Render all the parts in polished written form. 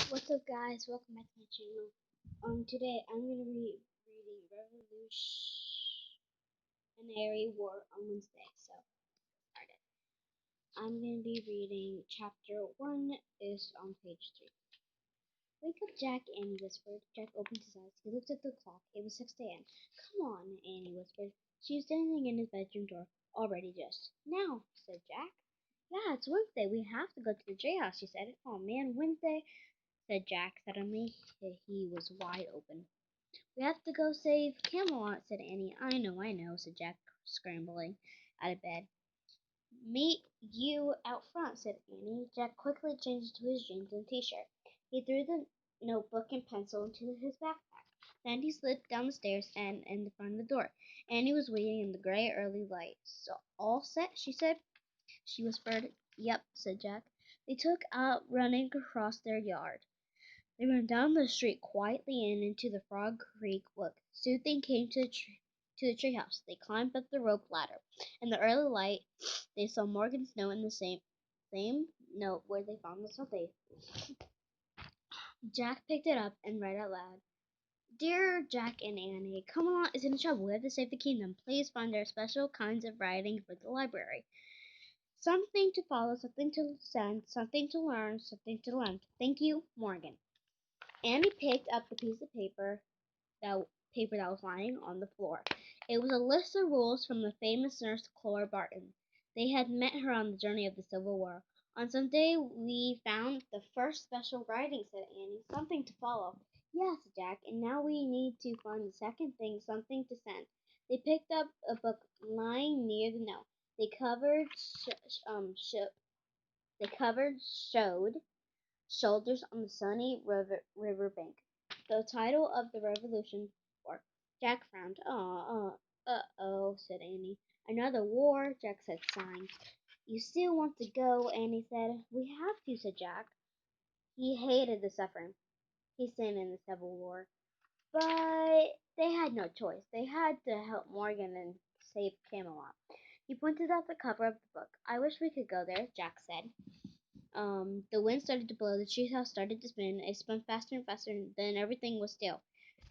What's up, guys? Welcome back to my channel. Today I'm gonna be reading Revolutionary War on Wednesday. So, started. I'm gonna be reading chapter 1 is on page 3. Wake up, Jack, Annie whispered. Jack opened his eyes. He looked at the clock. It was 6 a.m. Come on, Annie whispered. She was standing in his bedroom door. Already dressed. Now, said Jack. Yeah, it's Wednesday. We have to go to the treehouse, she said. Oh man, Wednesday, said Jack. Suddenly, he was wide open. We have to go save Camelot, said Annie. I know, said Jack, scrambling out of bed. Meet you out front, said Annie. Jack quickly changed to his jeans and t-shirt. He threw the notebook and pencil into his backpack. Then he slid down the stairs and in the front of the door. Annie was waiting in the gray early light. So all set, she said. She whispered. Yep, said Jack. They took out running across their yard. They ran down the street quietly and into the Frog Creek wood. Soon they came to the treehouse. They climbed up the rope ladder. In the early light, they saw Morgan's note in the same note where they found the Sunday. Jack picked it up and read out loud. Dear Jack and Annie, Camelot is in trouble. We have to save the kingdom. Please find our special kinds of writing for the library. Something to follow, something to send, something to learn, something to lend. Thank you, Morgan. Annie picked up the piece of that that was lying on the floor. It was a list of rules from the famous nurse Clara Barton. They had met her on the journey of the Civil War. On some day we found the first special writing, said Annie. Something to follow. Yes, Jack, and now we need to find the second thing, something to send. They picked up a book lying near the note. They covered the cover showed shoulders on the sunny river bank. The title of the Revolution War. Jack frowned. Uh-oh, said Annie. Another war, Jack said, sighing. You still want to go, Annie said. We have to, said Jack. He hated the suffering. He'd seen in the Civil War. But they had no choice. They had to help Morgan and save Camelot. He pointed out the cover of the book. I wish we could go there, Jack said. The wind started to blow, the treehouse started to spin, it spun faster and faster, and then everything was still.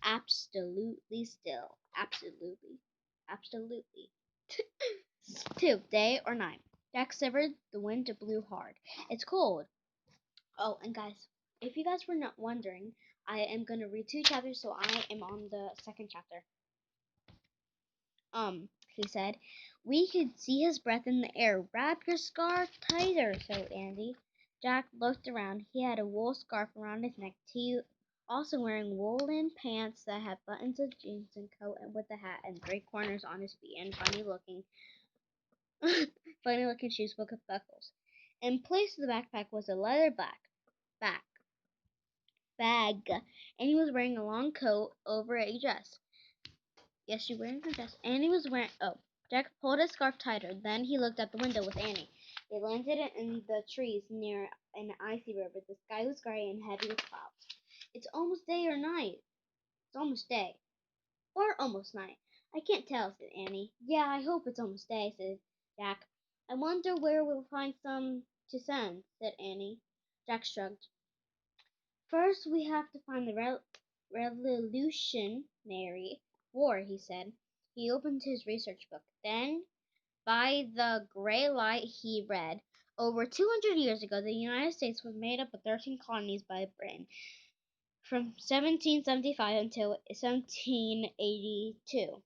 Absolutely still. Absolutely. Absolutely. 2. Day or night. Jack shivered, the wind blew hard. It's cold. Oh, and guys, if you guys were not wondering, I am going to read 2 chapters, so I am on the second chapter. He said, we could see his breath in the air. Wrap your scarf tighter, said Andy. Jack looked around. He had a wool scarf around his neck. He also wearing woolen pants that had buttons of jeans and coat and with a hat and 3 corners on his feet and funny looking shoes with buckles. In place of the backpack was a leather back bag, and he was wearing a long coat over a dress. Yes, she's wearing her dress. Annie was wearing. Oh, Jack pulled his scarf tighter. Then he looked out the window with Annie. They landed in the trees near an icy river. The sky was gray and heavy with clouds. It's almost day or night. It's almost day. Or almost night. I can't tell, said Annie. Yeah, I hope it's almost day, said Jack. I wonder where we'll find some to send, said Annie. Jack shrugged. First, we have to find the Revolutionary War, he said. He opened his research book. Then, by the gray light, he read. Over 200 years ago, the United States was made up of 13 colonies by Britain from 1775 until 1782.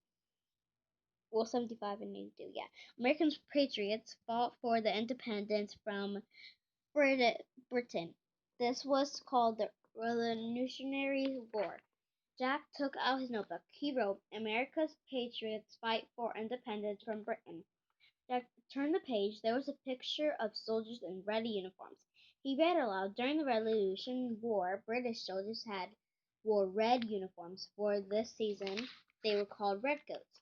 Well, 75 and 82, yeah. American patriots fought for the independence from Britain. This was called the Revolutionary War. Jack took out his notebook. He wrote, America's patriots fight for independence from Britain. Jack turned the page. There was a picture of soldiers in red uniforms. He read aloud, during the Revolution War, British soldiers wore red uniforms. For this season, they were called redcoats.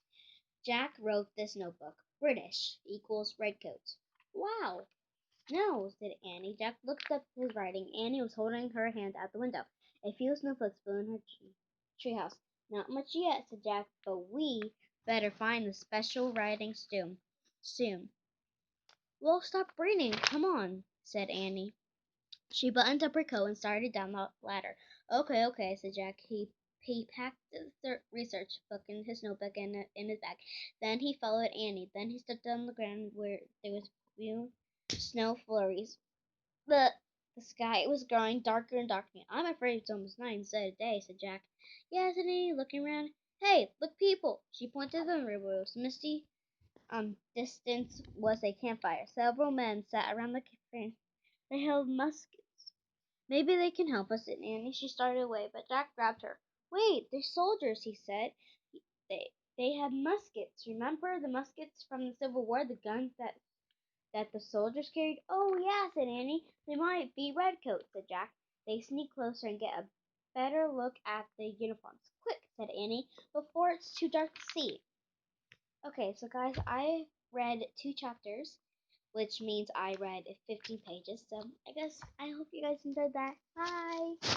Jack wrote this notebook. British equals redcoats. Wow. No, said Annie. Jack looked up his writing. Annie was holding her hand out the window. A few snowflakes flew in her treehouse. Not much yet, said Jack, but we better find the special writing soon. Well, stop reading. Come on, said Annie. She buttoned up her coat and started down the ladder. Okay, okay, said Jack. He packed the research book in his notebook and in his bag. Then he followed Annie. Then he stepped on the ground where there was few snow flurries. The sky was growing darker and darker. I'm afraid it's almost night instead of day, said Jack. Yeah, said Annie, looking around. Hey, look, people! She pointed to the river. It was misty. Distance was a campfire. Several men sat around the campfire. They held muskets. Maybe they can help us, said Annie. She started away, but Jack grabbed her. Wait, they're soldiers, he said. They have muskets. Remember the muskets from the Civil War, the guns that the soldiers carried? Oh, yeah, said Annie. They might be redcoats, said Jack. They sneaked closer and get a better look at the uniforms. Quick, said Annie, before it's too dark to see. Okay, so guys, I read 2 chapters, which means I read 15 pages. So I hope you guys enjoyed that. Bye!